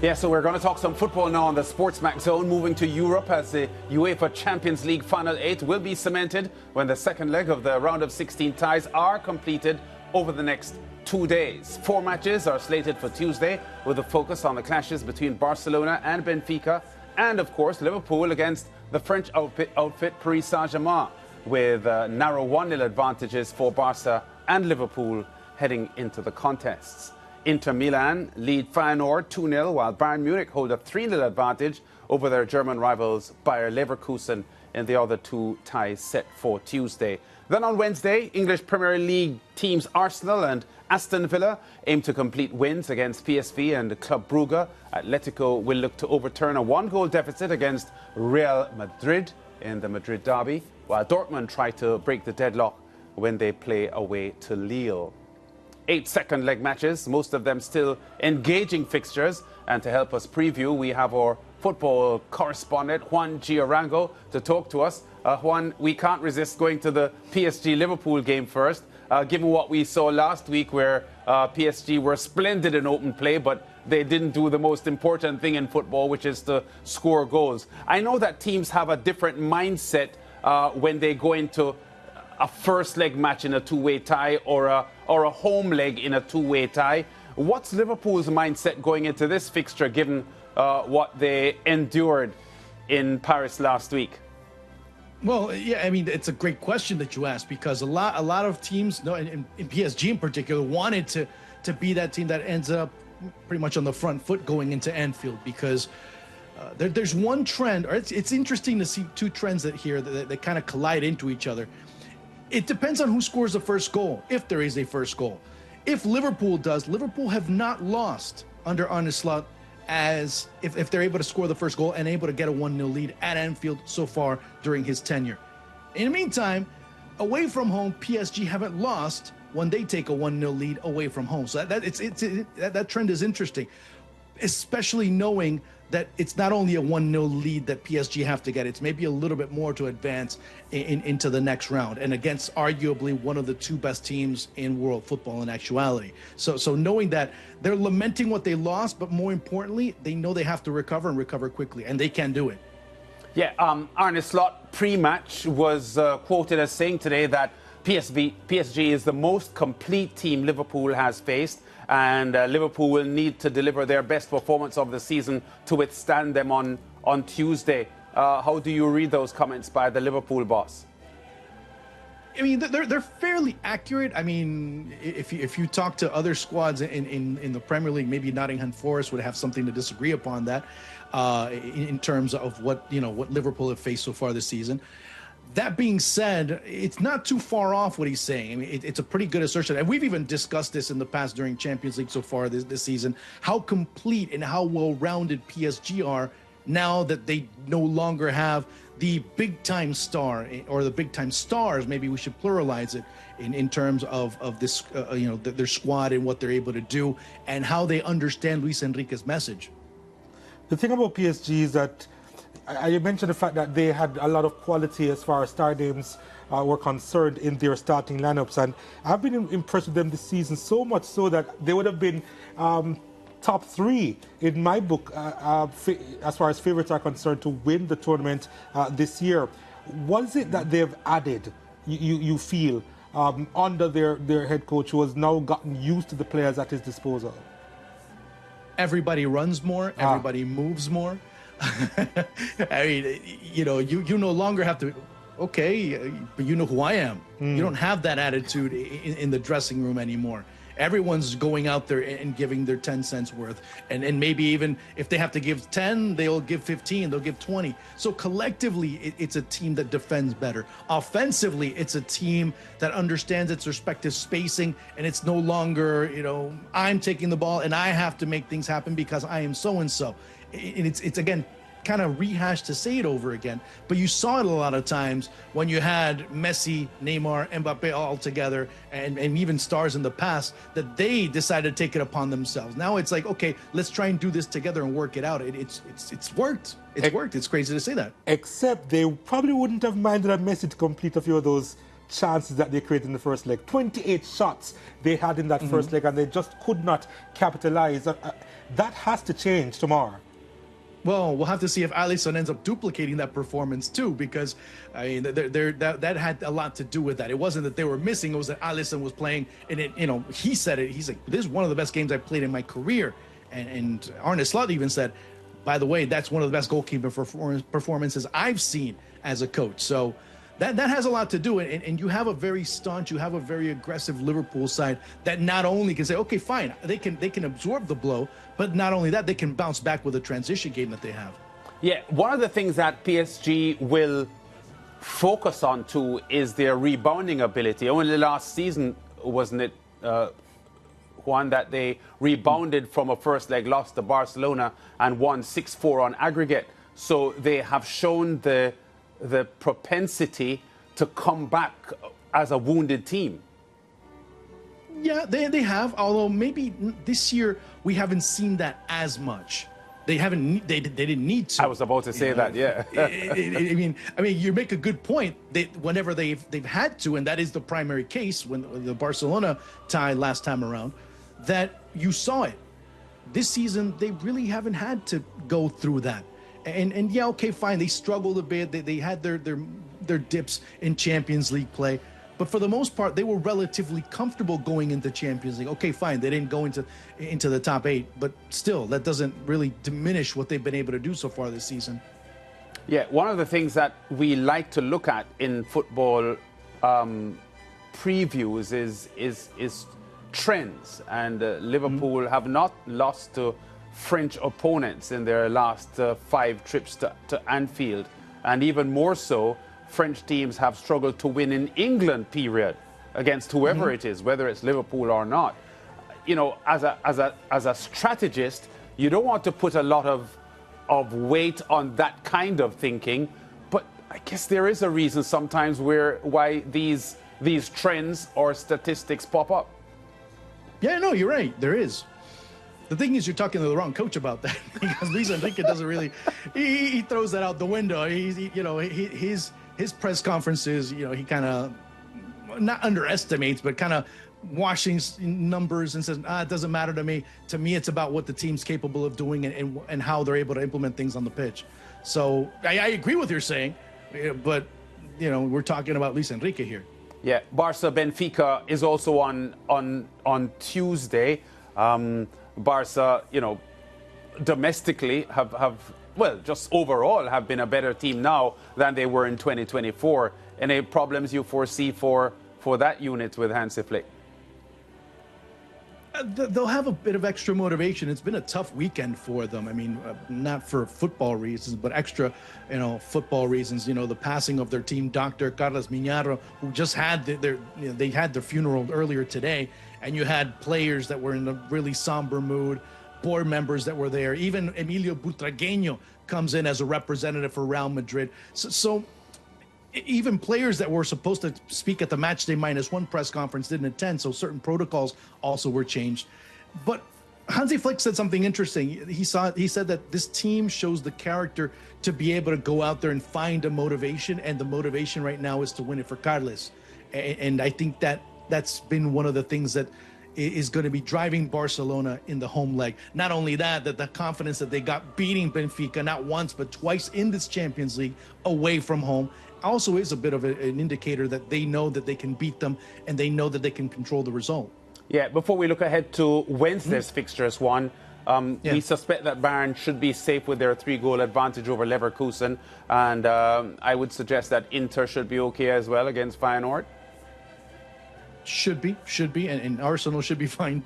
Yeah, so we're going to talk some football now on the SportsMax Zone, moving to Europe as the UEFA Champions League Final 8 will be cemented when the second leg of the round of 16 ties are completed over the next 2 days. 4 matches are slated for Tuesday, with a focus on the clashes between Barcelona and Benfica, and of course Liverpool against the French outfit Paris Saint-Germain, with narrow 1-0 advantages for Barca and Liverpool heading into the contests. Inter Milan lead Feyenoord 2-0, while Bayern Munich hold a 3-0 advantage over their German rivals Bayer Leverkusen in the other 2 ties set for Tuesday. Then on Wednesday, English Premier League teams Arsenal and Aston Villa aim to complete wins against PSV and Club Brugge. Atletico will look to overturn a 1-goal deficit against Real Madrid in the Madrid derby, while Dortmund try to break the deadlock when they play away to Lille. 8 second leg matches, most of them still engaging fixtures. And to help us preview, we have our football correspondent, Juan Giarango, to talk to us. Juan, we can't resist going to the PSG-Liverpool game first, given what we saw last week where PSG were splendid in open play, but they didn't do the most important thing in football, which is to score goals. I know that teams have a different mindset when they go into a first leg match in a two-way tie or a home leg in a two-way tie. What's Liverpool's mindset going into this fixture, given what they endured in Paris last week? Well, yeah, I mean, it's a great question that you asked, because a lot of teams, in PSG in particular, wanted to be that team that ends up pretty much on the front foot going into Anfield, because there's one trend, or it's interesting to see 2 trends that kind of collide into each other. It depends on who scores the first goal, if there is a first goal. If Liverpool does, Liverpool have not lost under Arne Slot as if they're able to score the first goal and able to get a 1-0 lead at Anfield so far during his tenure. In the meantime, away from home, PSG haven't lost when they take a 1-0 lead away from home. So that trend is interesting, especially knowing that it's not only a 1-0 lead that PSG have to get, it's maybe a little bit more to advance into the next round, and against arguably one of the 2 best teams in world football in actuality. So knowing that, they're lamenting what they lost, but more importantly, they know they have to recover and recover quickly, and they can do it. Yeah, Arne Slot pre-match was quoted as saying today that PSG is the most complete team Liverpool has faced, and Liverpool will need to deliver their best performance of the season to withstand them on Tuesday. How do you read those comments by the Liverpool boss? I mean, they're fairly accurate. I mean, if you talk to other squads in the Premier League, maybe Nottingham Forest would have something to disagree upon that in terms of what Liverpool have faced so far this season. That being said, it's not too far off what he's saying. I mean, it's a pretty good assertion. And we've even discussed this in the past during Champions League so far this season, how complete and how well-rounded PSG are now that they no longer have the big-time star, or the big-time stars, maybe we should pluralize it, in terms of this, their squad and what they're able to do and how they understand Luis Enrique's message. The thing about PSG is that I mentioned the fact that they had a lot of quality as far as star names were concerned in their starting lineups, and I've been impressed with them this season, so much so that they would have been top 3 in my book as far as favorites are concerned to win the tournament this year. What is it that they've added, you feel, under their head coach, who has now gotten used to the players at his disposal? Everybody runs more, everybody moves more. I mean, you no longer have to, okay, but you know who I am. You don't have that attitude in the dressing room anymore. Everyone's going out there and giving their 10 cents worth. And maybe even if they have to give 10, they'll give 15, they'll give 20. So collectively, it's a team that defends better. Offensively, it's a team that understands its respective spacing, and it's no longer, I'm taking the ball and I have to make things happen because I am so-and-so. And it's again, kind of rehashed to say it over again, but you saw it a lot of times when you had Messi, Neymar, Mbappe all together, and even stars in the past, that they decided to take it upon themselves. Now it's like, okay, let's try and do this together and work it out. It's worked. It's worked. It's crazy to say that. Except they probably wouldn't have minded a Messi to complete a few of those chances that they created in the first leg. 28 shots they had in that first leg, and they just could not capitalize. That has to change tomorrow. Well, we'll have to see if Alisson ends up duplicating that performance too, because I mean, that had a lot to do with that. It wasn't that they were missing; it was that Alisson was playing, and he said it. He's like, "This is one of the best games I've played in my career," and Arne Slot even said, "By the way, that's one of the best goalkeeper performances I've seen as a coach." So that has a lot to do, and you have a very staunch, you have a very aggressive Liverpool side that not only can say, okay, fine, they can absorb the blow, but not only that, they can bounce back with a transition game that they have. Yeah, one of the things that PSG will focus on too is their rebounding ability. Only last season, wasn't it, Juan, that they rebounded from a first leg loss to Barcelona and won 6-4 on aggregate. So they have shown the propensity to come back as a wounded team. Yeah, they have, although maybe this year we haven't seen that as much. They didn't need to. I was about to say that, yeah. I mean, you make a good point. Whenever they've had to, and that is the primary case when the Barcelona tie last time around, that you saw it. This season, they really haven't had to go through that. And yeah, okay, fine. They struggled a bit. They had their dips in Champions League play. But for the most part, they were relatively comfortable going into Champions League. Okay, fine. They didn't go into the top 8. But still, that doesn't really diminish what they've been able to do so far this season. Yeah, one of the things that we like to look at in football previews is trends. And Liverpool have not lost to French opponents in their last 5 trips to Anfield, and even more so, French teams have struggled to win in England, period, against whoever it is, whether it's Liverpool or not. You know, as a strategist, you don't want to put a lot of weight on that kind of thinking, but I guess there is a reason sometimes why these trends or statistics pop up. Yeah, no, you're right. There is. The thing is, you're talking to the wrong coach about that, because Luis Enrique doesn't really. He throws that out the window. His press conferences, he kind of not underestimates, but kind of washing numbers and says, it doesn't matter to me. To me, it's about what the team's capable of doing and how they're able to implement things on the pitch. So I agree with what you're saying, but we're talking about Luis Enrique here. Yeah, Barca Benfica is also on Tuesday. Barca, domestically just overall have been a better team now than they were in 2024. Any problems you foresee for that unit with Hansi Flick? They'll have a bit of extra motivation. It's been a tough weekend for them. I mean, not for football reasons, but extra, football reasons. The passing of their team, Dr. Carlos Miñaro, who just had they had their funeral earlier today, and you had players that were in a really somber mood, board members that were there. Even Emilio Butragueño comes in as a representative for Real Madrid. So even players that were supposed to speak at the matchday -1 press conference didn't attend, so certain protocols also were changed. But Hansi Flick said something interesting. He said that this team shows the character to be able to go out there and find a motivation, and the motivation right now is to win it for Carles. And I think that's been one of the things that is going to be driving Barcelona in the home leg. Not only that the confidence that they got beating Benfica not once but twice in this Champions League away from home also is a bit of an indicator that they know that they can beat them and they know that they can control the result. Yeah, before we look ahead to Wednesday's fixtures, Juan, we suspect that Bayern should be safe with their 3-goal advantage over Leverkusen, and I would suggest that Inter should be okay as well against Feyenoord. Should be, and Arsenal should be fine.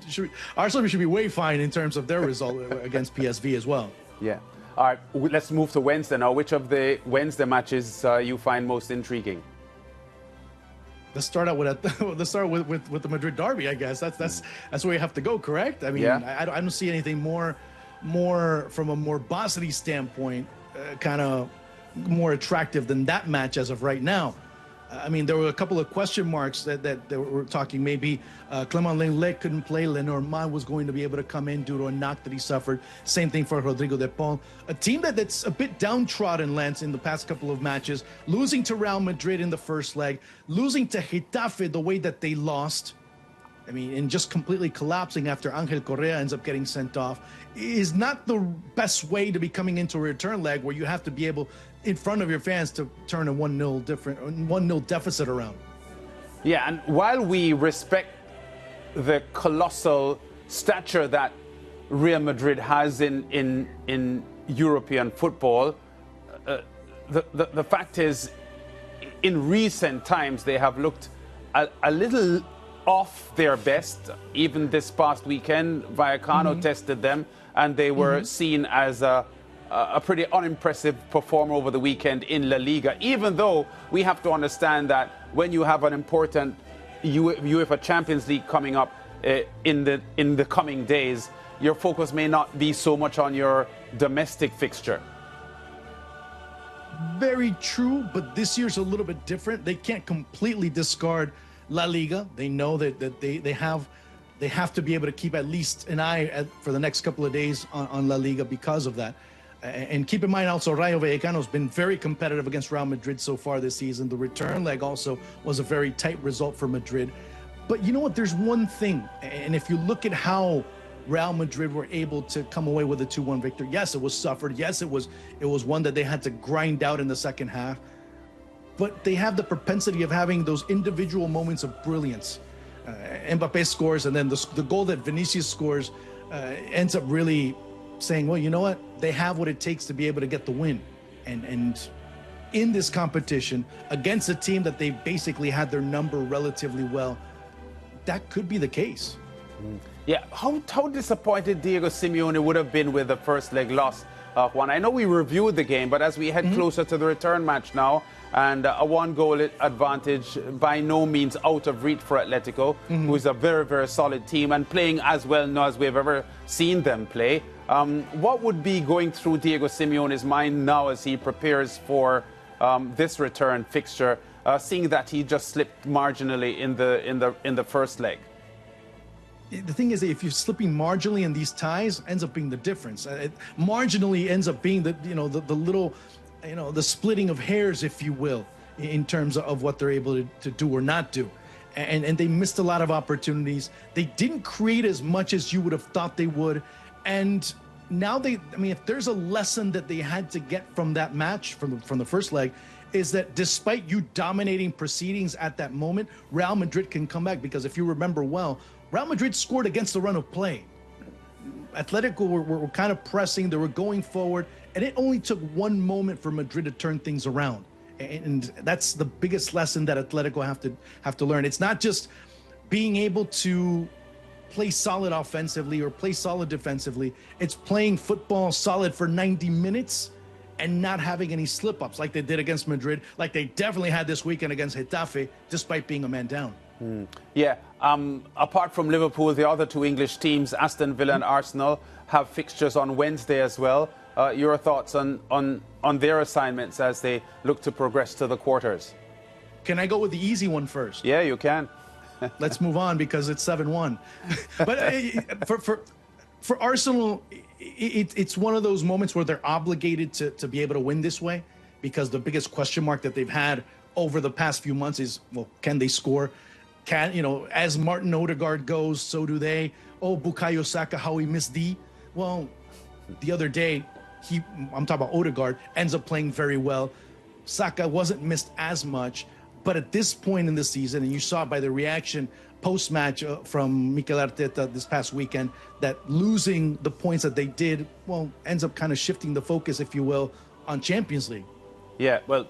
Arsenal should be way fine in terms of their result against PSV as well. Yeah. All right, let's move to Wednesday now. Which of the Wednesday matches you find most intriguing? Let's start out with the Madrid derby. I guess that's where you have to go. Correct? I mean, I don't see anything more from a more bossy standpoint, kind of more attractive than that match as of right now. I mean, there were a couple of question marks that were talking. Maybe Clement Lenglet couldn't play. Lenormand was going to be able to come in due to a knock that he suffered. Same thing for Rodrigo de Paul. A team that's a bit downtrodden, Lance, in the past couple of matches. Losing to Real Madrid in the first leg. Losing to Getafe the way that they lost. I mean, and just completely collapsing after Angel Correa ends up getting sent off is not the best way to be coming into a return leg where you have to be able, in front of your fans, to turn a 1-0 deficit around. Yeah, and while we respect the colossal stature that Real Madrid has in European football, the fact is, in recent times, they have looked a little off their best. Even this past weekend, Vallecano tested them, and they were seen as a pretty unimpressive performer over the weekend in La Liga, even though we have to understand that when you have an important UEFA Champions League coming up in the coming days, your focus may not be so much on your domestic fixture. Very true, but this year's a little bit different. They can't completely discard La Liga. They know that they have to be able to keep at least an eye for the next couple of days on La Liga because of that. And keep in mind also, Rayo Vallecano has been very competitive against Real Madrid so far this season. The return leg also was a very tight result for Madrid. But you know what? There's one thing, and if you look at how Real Madrid were able to come away with a 2-1 victory, yes, it was suffered. Yes, it was one that they had to grind out in the second half. But they have the propensity of having those individual moments of brilliance. Mbappe scores, and then the goal that Vinicius scores ends up really saying, well, you know what? They have what it takes to be able to get the win. And in this competition, against a team that they basically had their number relatively well, that could be the case. Yeah, how disappointed Diego Simeone would have been with the first leg loss of one. I know we reviewed the game, but as we head closer to the return match now, and a one-goal advantage by no means out of reach for Atletico, who is a very, very solid team and playing as well now as we've ever seen them play. What would be going through Diego Simeone's mind now as he prepares for this return fixture, seeing that he just slipped marginally in the first leg? The thing is that if you're slipping marginally in these ties, ends up being the difference. It marginally ends up being the little, the splitting of hairs, if you will, in terms of what they're able to do or not do. And they missed a lot of opportunities. They didn't create as much as you would have thought they would. And now if there's a lesson that they had to get from that match, from the first leg, is that despite you dominating proceedings at that moment, Real Madrid can come back. Because if you remember well, Real Madrid scored against the run of play. Atletico were kind of pressing, they were going forward, and it only took one moment for Madrid to turn things around. And that's the biggest lesson that Atletico have to learn. It's not just being able to play solid offensively or play solid defensively. It's playing football solid for 90 minutes and not having any slip-ups like they did against Madrid, like they definitely had this weekend against Getafe, despite being a man down. Yeah, apart from Liverpool, the other two English teams, Aston Villa and Arsenal, have fixtures on Wednesday as well. Your thoughts on their assignments as they look to progress to the quarters? Can I go with the easy one first? Yeah, you can. Let's move on because it's 7-1. But for Arsenal, it's one of those moments where they're obligated to be able to win this way, because the biggest question mark that they've had over the past few months is, well, can they score? As Martin Odegaard goes, so do they. Oh, Bukayo Saka, how he missed D. Well, the other day, I'm talking about Odegaard, ends up playing very well. Saka wasn't missed as much, but at this point in the season, and you saw it by the reaction post-match from Mikel Arteta this past weekend, that losing the points that they did, well, ends up kind of shifting the focus, if you will, on Champions League. Yeah, well,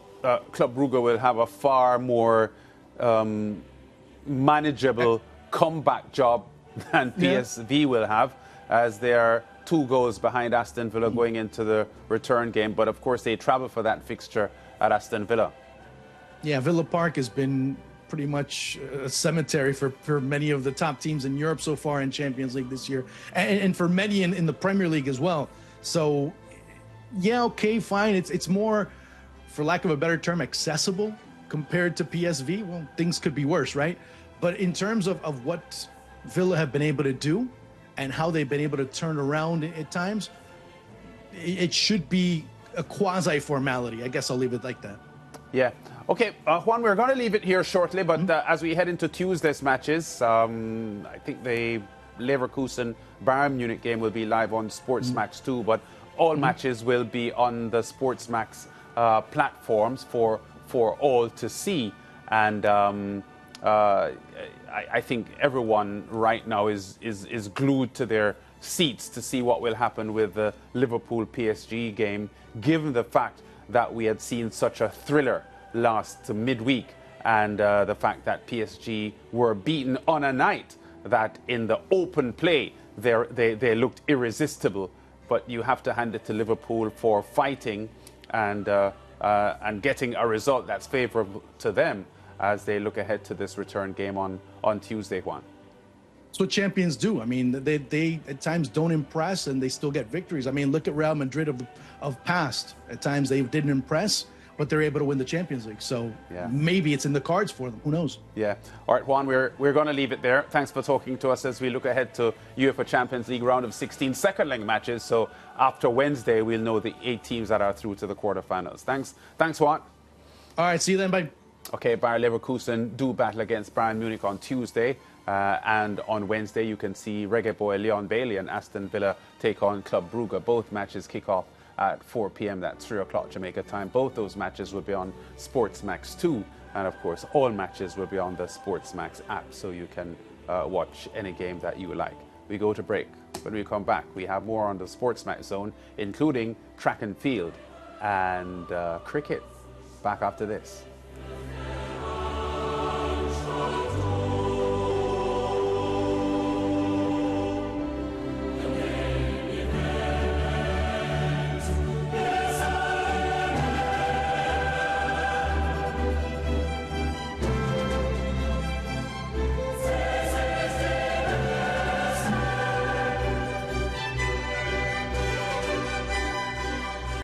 Club Brugge will have a far more manageable comeback job than PSV will have, as they are 2 goals behind Aston Villa going into the return game. But of course, they travel for that fixture at Aston Villa. Yeah, Villa Park has been pretty much a cemetery for many of the top teams in Europe so far in Champions League this year, and for many in the Premier League as well. So, yeah, okay, fine. It's more, for lack of a better term, accessible compared to PSV, well, things could be worse, right? But in terms of what Villa have been able to do and how they've been able to turn around at times, it should be a quasi-formality. I guess I'll leave it like that. Yeah. Okay, Juan, we're going to leave it here shortly, but as we head into Tuesday's matches, I think the Leverkusen Bayern Munich game will be live on SportsMax too, but all matches will be on the SportsMax platforms for all to see. And I think everyone right now is glued to their seats to see what will happen with the Liverpool PSG game, given the fact that we had seen such a thriller last midweek, and the fact that PSG were beaten on a night that in the open play they looked irresistible. But you have to hand it to Liverpool for fighting and getting a result that's favourable to them as they look ahead to this return game on Tuesday, Juan. That's what champions do. I mean, they at times don't impress and they still get victories. I mean, look at Real Madrid of past. At times they didn't impress, but they're able to win the Champions League. So maybe it's in the cards for them. Who knows? Yeah. All right, Juan, we're going to leave it there. Thanks for talking to us as we look ahead to UEFA Champions League round of 16 second leg matches. So after Wednesday, we'll know the 8 teams that are through to the quarterfinals. Thanks, Juan. All right, see you then. Bye. Okay, Bayer Leverkusen do battle against Bayern Munich on Tuesday. And on Wednesday, you can see Reggae Boy Leon Bailey and Aston Villa take on Club Brugge. Both matches kick off at 4 p.m. That's 3 o'clock Jamaica time. Both those matches will be on SportsMax 2. And of course, all matches will be on the SportsMax app, so you can watch any game that you like. We go to break. When we come back, we have more on the SportsMax Zone, including track and field and cricket. Back after this.